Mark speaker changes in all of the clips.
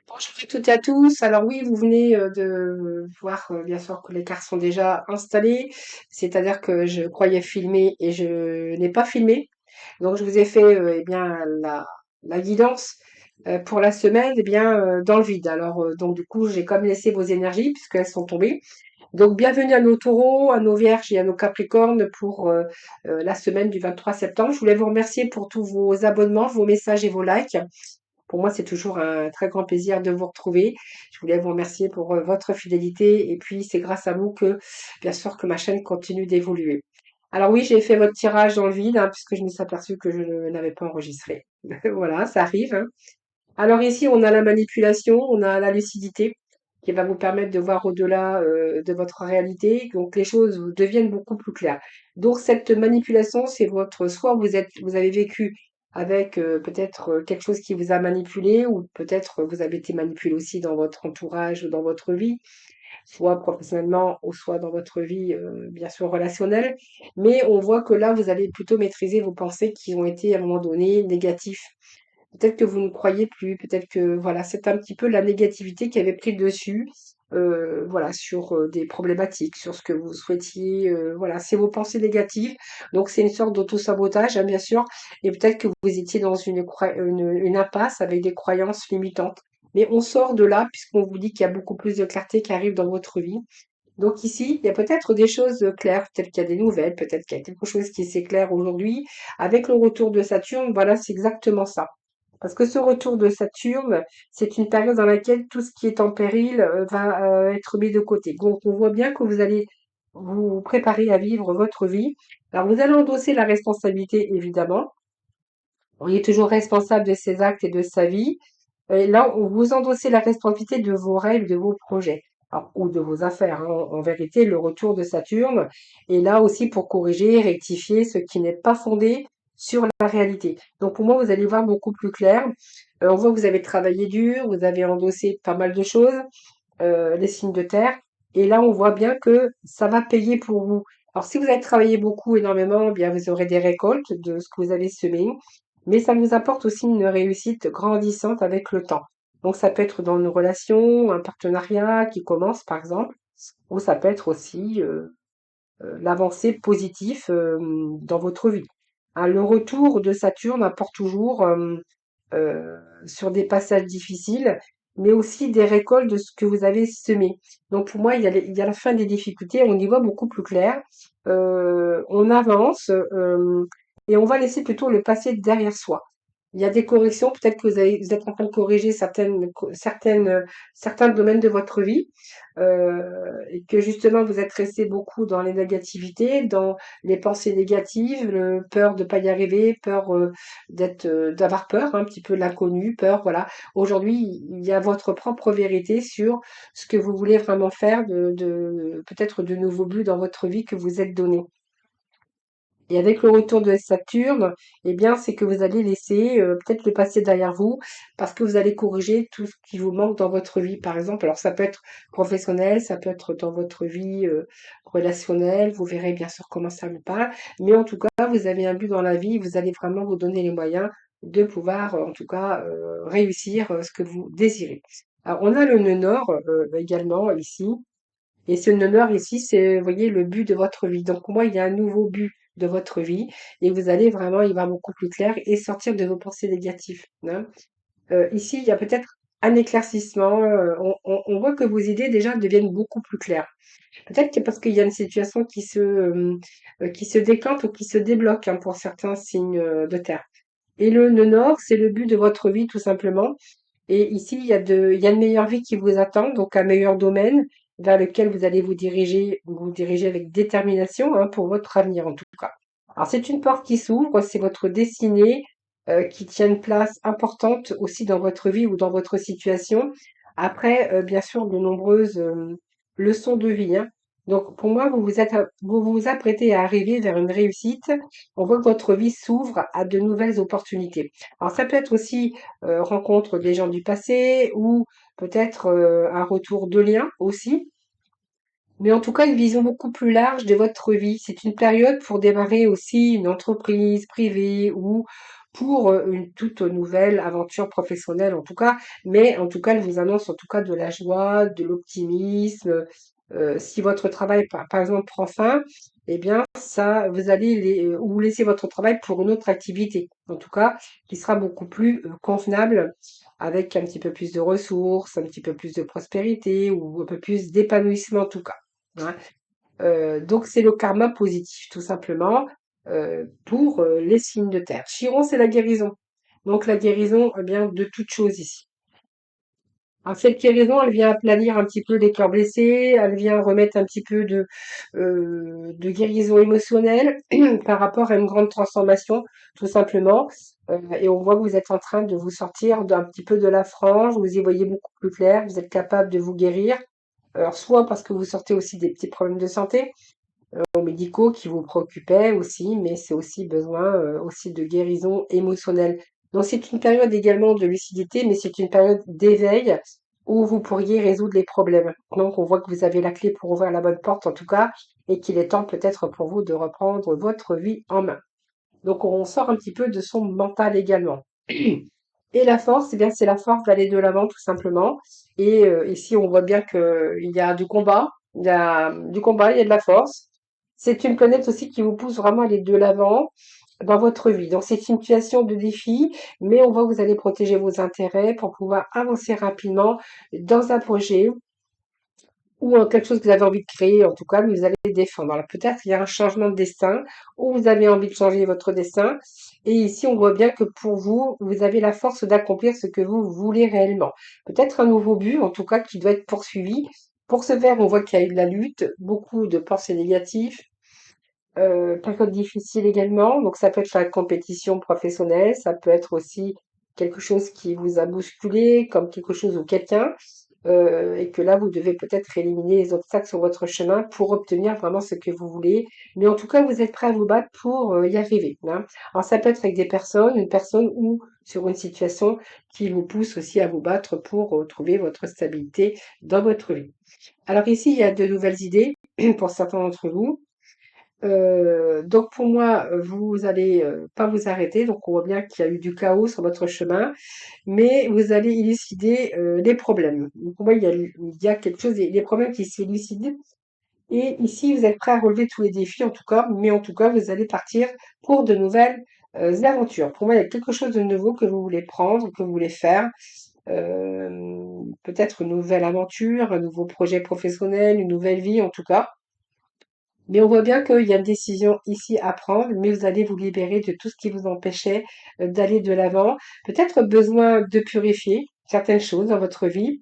Speaker 1: Bonjour à toutes et à tous. Alors oui, vous venez de voir bien sûr que les cartes sont déjà installées, c'est-à-dire que je croyais filmer et je n'ai pas filmé. Donc je vous ai fait eh bien la guidance pour la semaine eh bien dans le vide. Alors donc du coup j'ai comme laissé vos énergies puisqu'elles sont tombées. Donc bienvenue à nos taureaux, à nos vierges et à nos capricornes pour la semaine du 23 septembre. Je voulais vous remercier pour tous vos abonnements, vos messages et vos likes. Pour moi, c'est toujours un très grand plaisir de vous retrouver. Je voulais vous remercier pour votre fidélité et puis c'est grâce à vous que, bien sûr, que ma chaîne continue d'évoluer. Alors oui, j'ai fait votre tirage dans le vide, hein, puisque je me suis aperçue que je ne l'avais pas enregistré. Voilà, ça arrive, hein. Alors ici, on a la manipulation, on a la lucidité qui va vous permettre de voir au-delà de votre réalité. Donc les choses deviennent beaucoup plus claires. Donc cette manipulation, c'est votre soit vous avez vécu avec peut-être quelque chose qui vous a manipulé, ou peut-être vous avez été manipulé aussi dans votre entourage ou dans votre vie, soit professionnellement ou soit dans votre vie bien sûr relationnelle. Mais on voit que là, vous allez plutôt maîtriser vos pensées qui ont été à un moment donné négatives. Peut-être que vous ne croyez plus, peut-être que voilà, c'est un petit peu la négativité qui avait pris le dessus, voilà, sur des problématiques, sur ce que vous souhaitiez, voilà, c'est vos pensées négatives. Donc c'est une sorte d'auto-sabotage, hein, bien sûr, et peut-être que vous étiez dans une impasse avec des croyances limitantes. Mais on sort de là puisqu'on vous dit qu'il y a beaucoup plus de clarté qui arrive dans votre vie. Donc ici, il y a peut-être des choses claires, peut-être qu'il y a des nouvelles, peut-être qu'il y a quelque chose qui s'éclaire aujourd'hui. Avec le retour de Saturne, voilà, c'est exactement ça. Parce que ce retour de Saturne, c'est une période dans laquelle tout ce qui est en péril va être mis de côté. Donc on voit bien que vous allez vous préparer à vivre votre vie. Alors vous allez endosser la responsabilité, évidemment. On est toujours responsable de ses actes et de sa vie. Et là, vous endossez la responsabilité de vos rêves, de vos projets. Alors, ou de vos affaires, hein. En vérité, le retour de Saturne est là aussi pour corriger, rectifier ce qui n'est pas fondé sur la réalité. Donc pour moi, vous allez voir beaucoup plus clair. On voit que vous avez travaillé dur, vous avez endossé pas mal de choses, les signes de terre. Et là, on voit bien que ça va payer pour vous. Alors, si vous avez travaillé beaucoup, énormément, eh bien, vous aurez des récoltes de ce que vous avez semé. Mais ça nous apporte aussi une réussite grandissante avec le temps. Donc, ça peut être dans une relation, un partenariat qui commence, par exemple, ou ça peut être aussi l'avancée positive dans votre vie. Hein, le retour de Saturne apporte toujours sur des passages difficiles, mais aussi des récoltes de ce que vous avez semé. Donc pour moi, il y a la fin des difficultés, on y voit beaucoup plus clair. On avance et on va laisser plutôt le passé derrière soi. Il y a des corrections, peut-être que vous êtes en train de corriger certains domaines de votre vie, et que justement vous êtes resté beaucoup dans les négativités, dans les pensées négatives, peur de pas y arriver, peur d'avoir peur, hein, un petit peu de l'inconnu, peur, voilà. Aujourd'hui, il y a votre propre vérité sur ce que vous voulez vraiment faire, peut-être de nouveaux buts dans votre vie que vous êtes donné. Et avec le retour de Saturne, eh bien, c'est que vous allez laisser peut-être le passé derrière vous parce que vous allez corriger tout ce qui vous manque dans votre vie, par exemple. Alors, ça peut être professionnel, ça peut être dans votre vie relationnelle. Vous verrez bien sûr comment ça vous parle. Mais en tout cas, vous avez un but dans la vie. Vous allez vraiment vous donner les moyens de pouvoir, en tout cas, réussir ce que vous désirez. Alors, on a le nœud nord également ici. Et ce nœud nord ici, c'est, vous voyez, le but de votre vie. Donc, pour moi, il y a un nouveau but de votre vie et vous allez vraiment y voir beaucoup plus clair et sortir de vos pensées négatives, hein. Ici, il y a peut-être un éclaircissement. On voit que vos idées déjà deviennent beaucoup plus claires. Peut-être que parce qu'il y a une situation qui se décante ou qui se débloque, hein, pour certains signes de terre. Et le nœud nord, c'est le but de votre vie, tout simplement. Et ici, il y a une meilleure vie qui vous attend, donc un meilleur domaine vers lequel vous dirigez avec détermination, hein, pour votre avenir en tout cas. Alors c'est une porte qui s'ouvre, c'est votre destinée qui tient une place importante aussi dans votre vie ou dans votre situation. Après, bien sûr, de nombreuses leçons de vie, hein. Donc pour moi, vous vous apprêtez à arriver vers une réussite. On voit que votre vie s'ouvre à de nouvelles opportunités. Alors ça peut être aussi rencontre des gens du passé ou peut-être un retour de lien aussi. Mais en tout cas, une vision beaucoup plus large de votre vie. C'est une période pour démarrer aussi une entreprise privée ou pour une toute nouvelle aventure professionnelle en tout cas, mais en tout cas, elle vous annonce en tout cas de la joie, de l'optimisme. Si votre travail, par exemple, prend fin, eh bien, ça, vous allez ou laisser votre travail pour une autre activité, en tout cas, qui sera beaucoup plus convenable, avec un petit peu plus de ressources, un petit peu plus de prospérité ou un peu plus d'épanouissement en tout cas, hein. Donc c'est le karma positif, tout simplement, pour les signes de terre. Chiron, c'est la guérison. Donc la guérison, eh bien, de toute chose ici. Alors cette guérison, elle vient aplanir un petit peu les cœurs blessés, elle vient remettre un petit peu de guérison émotionnelle par rapport à une grande transformation, tout simplement. Et on voit que vous êtes en train de vous sortir d'un petit peu de la frange, vous y voyez beaucoup plus clair, vous êtes capable de vous guérir. Alors soit parce que vous sortez aussi des petits problèmes de santé, médicaux qui vous préoccupaient aussi, mais c'est aussi besoin aussi de guérison émotionnelle. Donc c'est une période également de lucidité, mais c'est une période d'éveil où vous pourriez résoudre les problèmes. Donc on voit que vous avez la clé pour ouvrir la bonne porte en tout cas, et qu'il est temps peut-être pour vous de reprendre votre vie en main. Donc on sort un petit peu de son mental également. Et la force, eh bien c'est la force d'aller de l'avant tout simplement. Et ici on voit bien qu'il y a du combat, il y a de la force. C'est une planète aussi qui vous pousse vraiment à aller de l'avant dans votre vie. Donc c'est une situation de défi, mais on voit que vous allez protéger vos intérêts pour pouvoir avancer rapidement dans un projet ou quelque chose que vous avez envie de créer, en tout cas, vous allez défendre. Alors peut-être il y a un changement de destin, ou vous avez envie de changer votre destin. Et ici, on voit bien que pour vous, vous avez la force d'accomplir ce que vous voulez réellement. Peut-être un nouveau but, en tout cas, qui doit être poursuivi. Pour ce faire, on voit qu'il y a eu de la lutte, beaucoup de pensées négatives, période difficile également. Donc ça peut être la compétition professionnelle, ça peut être aussi quelque chose qui vous a bousculé, comme quelque chose ou quelqu'un, et que là, vous devez peut-être éliminer les obstacles sur votre chemin pour obtenir vraiment ce que vous voulez. Mais en tout cas, vous êtes prêt à vous battre pour y arriver, hein. Alors ça peut être avec des personnes, une personne ou sur une situation qui vous pousse aussi à vous battre pour trouver votre stabilité dans votre vie. Alors ici, il y a de nouvelles idées pour certains d'entre vous. Donc pour moi, vous allez pas vous arrêter. Donc on voit bien qu'il y a eu du chaos sur votre chemin, mais vous allez élucider les problèmes. Donc pour moi, il y a quelque chose, les problèmes qui s'élucident. Et ici, vous êtes prêt à relever tous les défis, en tout cas, mais en tout cas, vous allez partir pour de nouvelles aventures. Pour moi, il y a quelque chose de nouveau que vous voulez prendre, que vous voulez faire. Peut-être une nouvelle aventure, un nouveau projet professionnel, une nouvelle vie, en tout cas. Mais on voit bien qu'il y a une décision ici à prendre, mais vous allez vous libérer de tout ce qui vous empêchait d'aller de l'avant. Peut-être besoin de purifier certaines choses dans votre vie.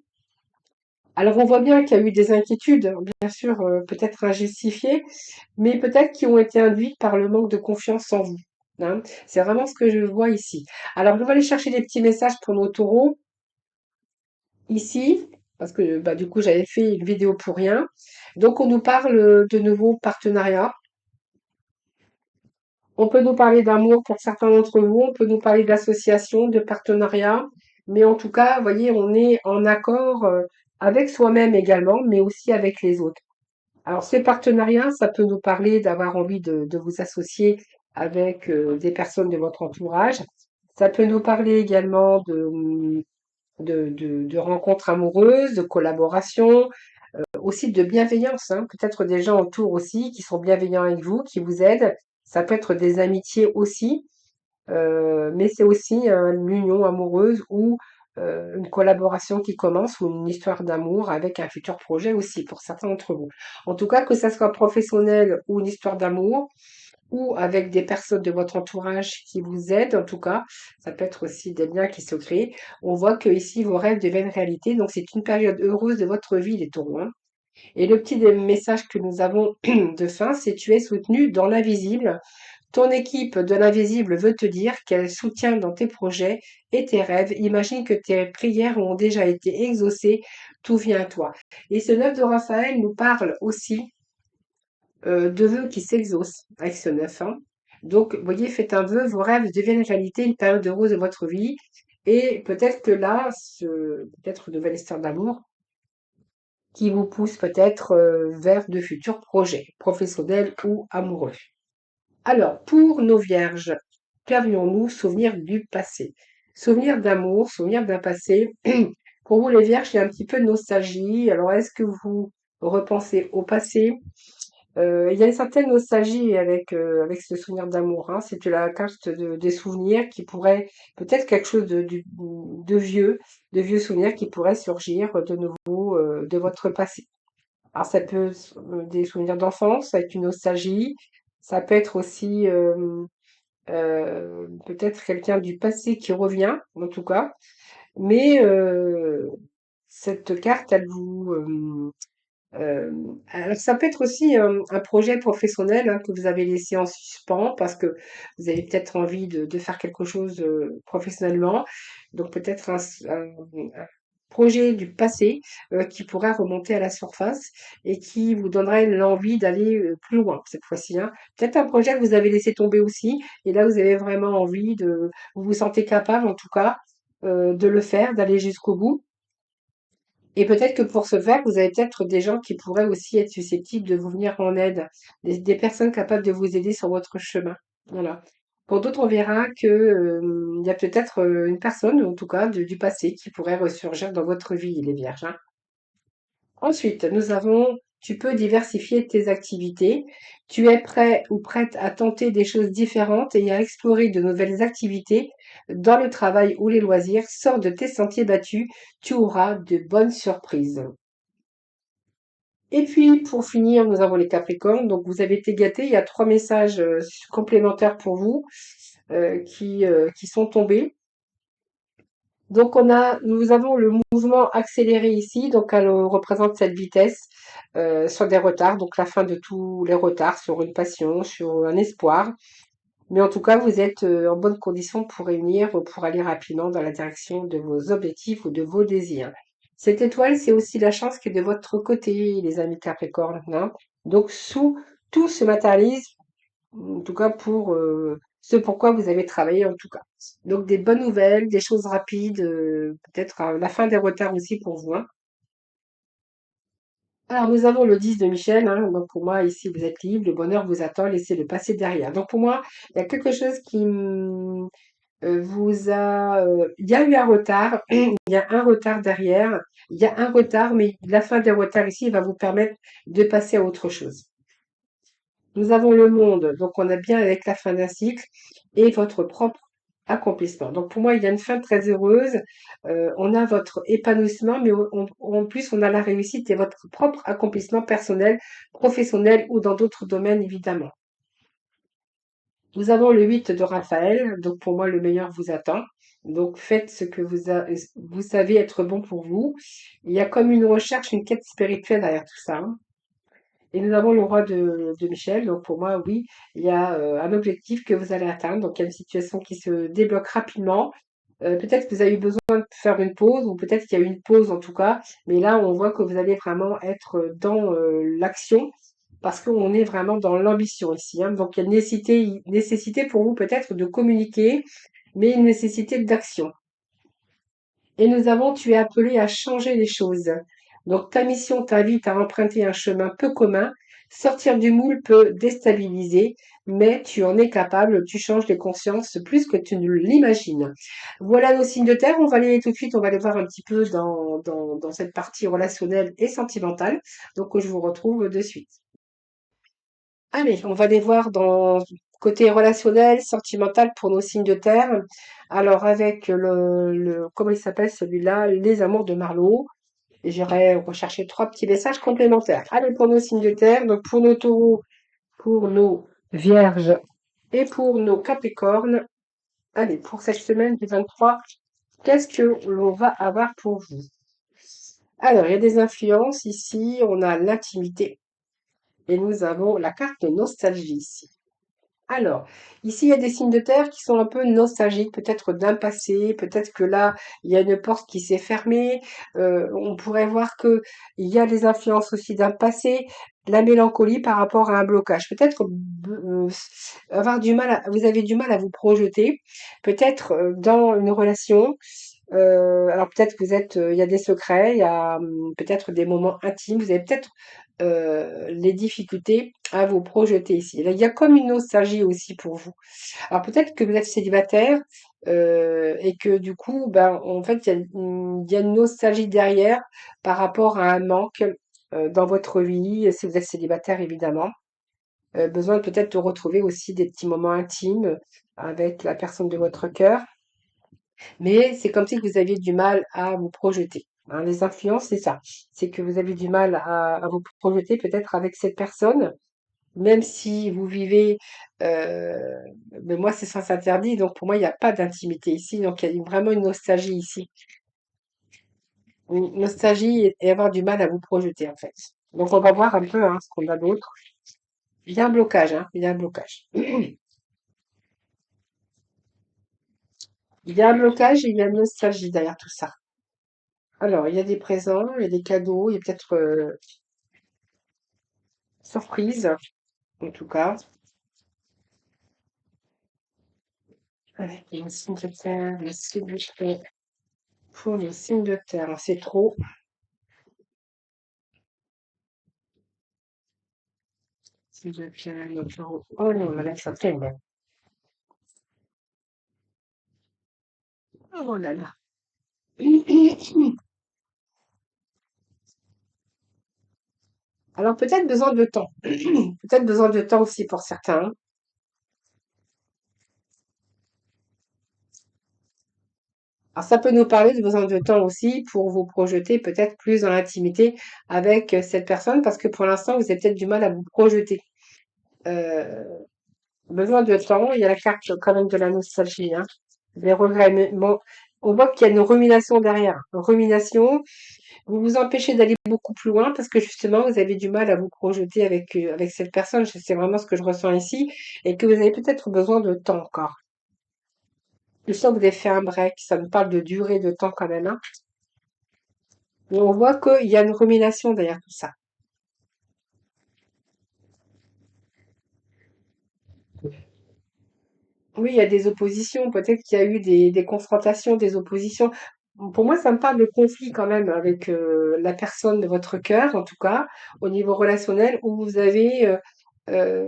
Speaker 1: Alors on voit bien qu'il y a eu des inquiétudes, bien sûr, peut-être injustifiées, mais peut-être qui ont été induites par le manque de confiance en vous, hein. C'est vraiment ce que je vois ici. Alors je vais aller chercher des petits messages pour nos taureaux ici, parce que bah, du coup j'avais fait une vidéo pour rien. Donc on nous parle de nouveaux partenariats. On peut nous parler d'amour pour certains d'entre vous, on peut nous parler d'association, de partenariat, mais en tout cas, vous voyez, on est en accord avec soi-même également, mais aussi avec les autres. Alors, ces partenariats, ça peut nous parler d'avoir envie de vous associer avec des personnes de votre entourage. Ça peut nous parler également de rencontres amoureuses, de collaboration, aussi de bienveillance, hein. Peut-être des gens autour aussi qui sont bienveillants avec vous, qui vous aident. Ça peut être des amitiés aussi, mais c'est aussi l'union amoureuse ou une collaboration qui commence ou une histoire d'amour avec un futur projet aussi pour certains d'entre vous. En tout cas, que ça soit professionnel ou une histoire d'amour ou avec des personnes de votre entourage qui vous aident, en tout cas, ça peut être aussi des liens qui se créent. On voit que ici vos rêves deviennent réalité, donc c'est une période heureuse de votre vie, les taureaux, hein. Et le petit message que nous avons de fin, c'est tu es soutenu dans l'invisible. Ton équipe de l'invisible veut te dire qu'elle soutient dans tes projets et tes rêves. Imagine que tes prières ont déjà été exaucées. Tout vient à toi. Et ce 9 de Raphaël nous parle aussi de vœux qui s'exaucent avec ce 9, hein. Donc, vous voyez, faites un vœu, vos rêves deviennent réalité, une période heureuse de votre vie. Et peut-être que là, peut-être une nouvelle histoire d'amour qui vous pousse peut-être vers de futurs projets professionnels ou amoureux. Alors, pour nos vierges, qu'avions-nous souvenir du passé? Souvenir d'amour, souvenir d'un passé. Pour vous, les Vierges, il y a un petit peu de nostalgie. Alors, est-ce que vous repensez au passé? Il y a une certaine nostalgie avec ce souvenir d'amour, hein. C'est la carte des souvenirs qui pourrait, peut-être quelque chose de vieux souvenirs qui pourraient surgir de nouveau de votre passé. Alors, ça peut être des souvenirs d'enfance avec une nostalgie. Ça peut être aussi peut-être quelqu'un du passé qui revient, en tout cas. Mais cette carte, alors ça peut être aussi un projet professionnel hein, que vous avez laissé en suspens parce que vous avez peut-être envie de faire quelque chose professionnellement. Donc peut-être un projet du passé qui pourrait remonter à la surface et qui vous donnerait l'envie d'aller plus loin cette fois-ci, hein. Peut-être un projet que vous avez laissé tomber aussi et là vous avez vraiment envie vous vous sentez capable en tout cas de le faire, d'aller jusqu'au bout. Et peut-être que pour ce faire, vous avez peut-être des gens qui pourraient aussi être susceptibles de vous venir en aide, des personnes capables de vous aider sur votre chemin. Voilà. Pour d'autres, on verra que, il y a peut-être une personne, en tout cas du passé, qui pourrait ressurgir dans votre vie, les vierges, hein. Ensuite, nous avons, tu peux diversifier tes activités. Tu es prêt ou prête à tenter des choses différentes et à explorer de nouvelles activités dans le travail ou les loisirs. Sors de tes sentiers battus, tu auras de bonnes surprises. Et puis, pour finir, nous avons les Capricornes. Donc, vous avez été gâtés. Il y a trois messages complémentaires pour vous qui sont tombés. Donc, nous avons le mouvement accéléré ici. Donc, elle représente cette vitesse sur des retards. Donc, la fin de tous les retards sur une passion, sur un espoir. Mais en tout cas, vous êtes en bonne condition pour réunir, pour aller rapidement dans la direction de vos objectifs ou de vos désirs. Cette étoile, c'est aussi la chance qui est de votre côté, les amis Capricorne, hein. Donc, tout se matérialise, en tout cas pour ce pourquoi vous avez travaillé, en tout cas. Donc, des bonnes nouvelles, des choses rapides, peut-être la fin des retards aussi pour vous, hein. Alors, nous avons le 10 de Michel, hein. Donc, pour moi, ici, vous êtes libre, le bonheur vous attend, laissez le passé derrière. Donc, pour moi, il y a quelque chose il y a eu un retard, il y a un retard derrière, il y a un retard, mais la fin des retards ici va vous permettre de passer à autre chose. Nous avons le monde, donc on a bien avec la fin d'un cycle et votre propre accomplissement. Donc pour moi, il y a une fin très heureuse. On a votre épanouissement, mais en plus, on a la réussite et votre propre accomplissement personnel, professionnel ou dans d'autres domaines, évidemment. Nous avons le 8 de Raphaël, donc pour moi le meilleur vous attend. Donc faites ce que vous savez être bon pour vous. Il y a comme une recherche, une quête spirituelle derrière tout ça, hein. Et nous avons le roi de Michel, donc pour moi oui, il y a un objectif que vous allez atteindre. Donc il y a une situation qui se débloque rapidement. Peut-être que vous avez eu besoin de faire une pause, ou peut-être qu'il y a eu une pause en tout cas, mais là on voit que vous allez vraiment être dans l'action parce qu'on est vraiment dans l'ambition ici, hein. Donc il y a une nécessité pour vous peut-être de communiquer, mais une nécessité d'action. Et nous avons, tu es appelé à changer les choses. Donc ta mission t'invite à emprunter un chemin peu commun. Sortir du moule peut déstabiliser, mais tu en es capable, tu changes les consciences plus que tu ne l'imagines. Voilà nos signes de terre. On va aller tout de suite, on va aller voir un petit peu dans cette partie relationnelle et sentimentale. Donc je vous retrouve de suite. Allez, on va les voir dans côté relationnel, sentimental pour nos signes de terre. Alors avec comment il s'appelle celui-là? Les amours de Marlowe. Et j'irai rechercher trois petits messages complémentaires. Allez, pour nos signes de terre, donc pour nos taureaux, pour nos vierges et pour nos capricornes. Allez, pour cette semaine du 23, qu'est-ce que l'on va avoir pour vous? Alors, il y a des influences ici, on a l'intimité et nous avons la carte de nostalgie ici. Alors, ici, il y a des signes de terre qui sont un peu nostalgiques, peut-être d'un passé, peut-être que là, il y a une porte qui s'est fermée. On pourrait voir que il y a des influences aussi d'un passé, la mélancolie par rapport à un blocage. Peut-être vous avez du mal à vous projeter, peut-être dans une relation. Alors peut-être que vous êtes, il y a des secrets, il y a peut-être des moments intimes, vous avez peut-être les difficultés à vous projeter ici. Là, il y a comme une nostalgie aussi pour vous. Alors peut-être que vous êtes célibataire et que du coup, ben, en fait, il y a une nostalgie derrière par rapport à un manque dans votre vie, si vous êtes célibataire évidemment. Besoin peut-être de retrouver aussi des petits moments intimes avec la personne de votre cœur. Mais c'est comme si vous aviez du mal à vous projeter. Hein. Les influences, c'est ça. C'est que vous avez du mal à vous projeter peut-être avec cette personne, même si vous vivez, euh, mais moi c'est sens interdit, donc pour moi il n'y a pas d'intimité ici, donc il y a vraiment une nostalgie ici. Une nostalgie et avoir du mal à vous projeter en fait. Donc on va voir un peu hein, ce qu'on a d'autre. Il y a un blocage, hein, il y a un blocage. Il y a un blocage et il y a une nostalgie derrière tout ça. Alors, il y a des présents, il y a des cadeaux, il y a peut-être surprise, en tout cas. Avec le signe de terre, le signe de terre. Pour le signe de terre, c'est trop. Signe de terre, le taureau. Oh non, là, ça tombe. Oh là là. Alors, peut-être besoin de temps. Peut-être besoin de temps aussi pour certains. Alors, ça peut nous parler de besoin de temps aussi pour vous projeter peut-être plus dans l'intimité avec cette personne parce que pour l'instant, vous avez peut-être du mal à vous projeter. Euh, Besoin de temps, il y a la carte quand même de la nostalgie, hein. Des regrets, mais bon, on voit qu'il y a une rumination derrière. Une rumination, vous vous empêchez d'aller beaucoup plus loin parce que justement, vous avez du mal à vous projeter avec cette personne. C'est vraiment ce que je ressens ici et que vous avez peut-être besoin de temps encore. Je sens que vous avez fait un break, ça me parle de durée de temps quand même, hein. Mais on voit qu'il y a une rumination derrière tout ça. Oui, il y a des oppositions, peut-être qu'il y a eu des confrontations, des oppositions. Pour moi, ça me parle de conflit quand même avec la personne de votre cœur, en tout cas, au niveau relationnel, où vous avez euh,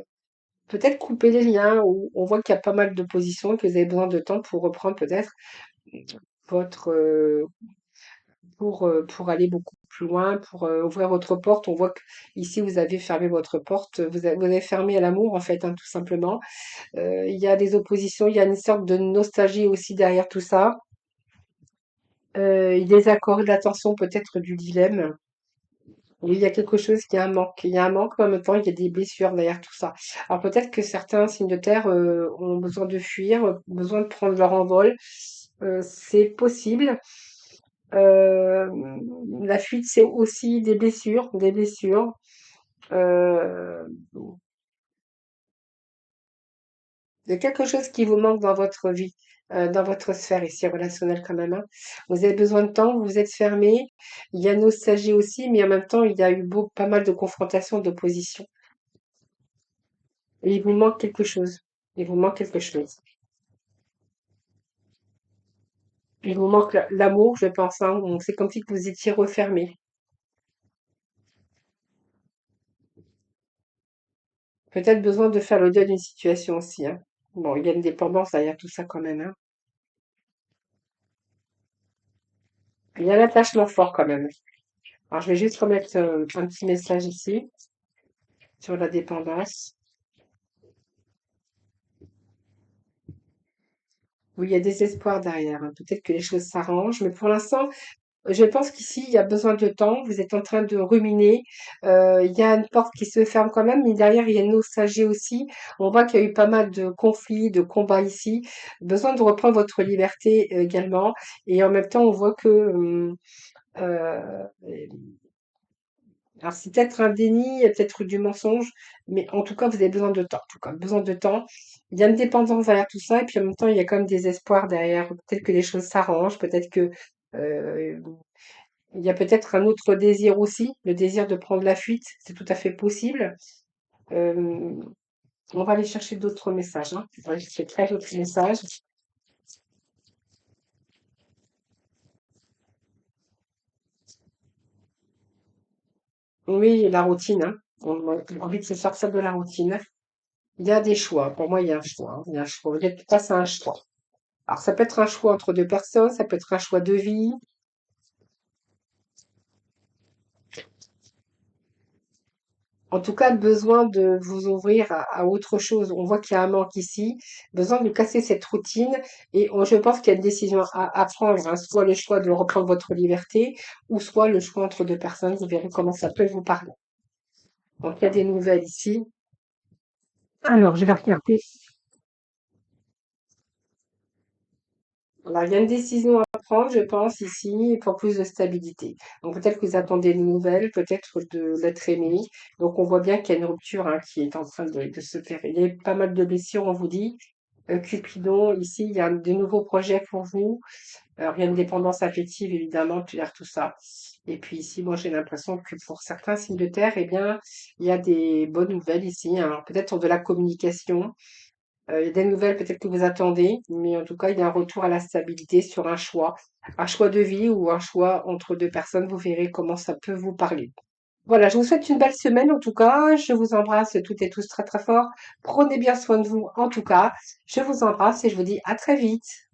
Speaker 1: peut-être coupé les liens, où on voit qu'il y a pas mal d'oppositions, que vous avez besoin de temps pour reprendre peut-être votre pour aller beaucoup plus loin, pour ouvrir votre porte. On voit que ici vous avez fermé votre porte, vous avez fermé à l'amour en fait, hein, tout simplement. Il y a des oppositions, il y a une sorte de nostalgie aussi derrière tout ça. Des accords, de l'attention, peut-être du dilemme. Oui, il y a quelque chose qui a un manque. Il y a un manque, mais en même temps, il y a des blessures derrière tout ça. Alors peut-être que certains signes de terre ont besoin de fuir, besoin de prendre leur envol. C'est possible. Euh, la fuite, c'est aussi des blessures, des blessures. Euh, Il y a quelque chose qui vous manque dans votre vie, dans votre sphère ici relationnelle quand même, hein. Vous avez besoin de temps, vous êtes fermé. Il y a nostalgie aussi, mais en même temps, il y a eu pas mal de confrontations, d'oppositions. Et il vous manque quelque chose. Il vous manque quelque chose. Il vous manque l'amour, je pense, hein. C'est comme si vous étiez refermé. Peut-être besoin de faire le deuil d'une situation aussi, hein. Bon, il y a une dépendance derrière tout ça quand même, hein. Il y a l'attachement fort quand même. Alors, je vais juste remettre un petit message ici sur la dépendance. Oui, il y a des espoirs derrière, hein. Peut-être que les choses s'arrangent, mais pour l'instant, je pense qu'ici, il y a besoin de temps. Vous êtes en train de ruminer. Il y a une porte qui se ferme quand même, mais derrière, il y a une nostalgie aussi. On voit qu'il y a eu pas mal de conflits, de combats ici. Besoin de reprendre votre liberté également. Et en même temps, on voit que euh, alors, c'est peut-être un déni, peut-être du mensonge, mais en tout cas, vous avez besoin de temps. En tout cas, besoin de temps. Il y a une dépendance derrière tout ça, et puis en même temps, il y a quand même des espoirs derrière. Peut-être que les choses s'arrangent, peut-être que euh, il y a peut-être un autre désir aussi, le désir de prendre la fuite. C'est tout à fait possible. Euh, on va aller chercher d'autres messages, hein. On va aller chercher d'autres messages. Oui, la routine, hein. On a envie de se sortir de la routine. Il y a des choix. Pour moi, il y a un choix, hein. Il y a un choix. Vous êtes face à un choix. Alors, ça peut être un choix entre deux personnes, ça peut être un choix de vie. En tout cas, besoin de vous ouvrir à autre chose. On voit qu'il y a un manque ici. Besoin de casser cette routine. Et je pense qu'il y a une décision à prendre, hein. Soit le choix de reprendre votre liberté, ou soit le choix entre deux personnes. Vous verrez comment ça peut vous parler. Donc, il y a des nouvelles ici. Alors, je vais regarder. Voilà, il y a une décision à prendre, je pense, ici, pour plus de stabilité. Donc peut-être que vous attendez une nouvelle, peut-être de l'être aimé. Donc on voit bien qu'il y a une rupture, hein, qui est en train de se faire. Il y a eu pas mal de blessures, on vous dit. Cupidon, ici, il y a de nouveaux projets pour vous. Alors, il y a une dépendance affective, évidemment, derrière tout ça. Et puis ici, moi, j'ai l'impression que pour certains signes de terre, eh bien, il y a des bonnes nouvelles ici, hein. Alors peut-être sur de la communication. Il y a des nouvelles peut-être que vous attendez, mais en tout cas, il y a un retour à la stabilité sur un choix de vie ou un choix entre deux personnes. Vous verrez comment ça peut vous parler. Voilà, je vous souhaite une belle semaine en tout cas. Je vous embrasse toutes et tous très très fort. Prenez bien soin de vous en tout cas. Je vous embrasse et je vous dis à très vite.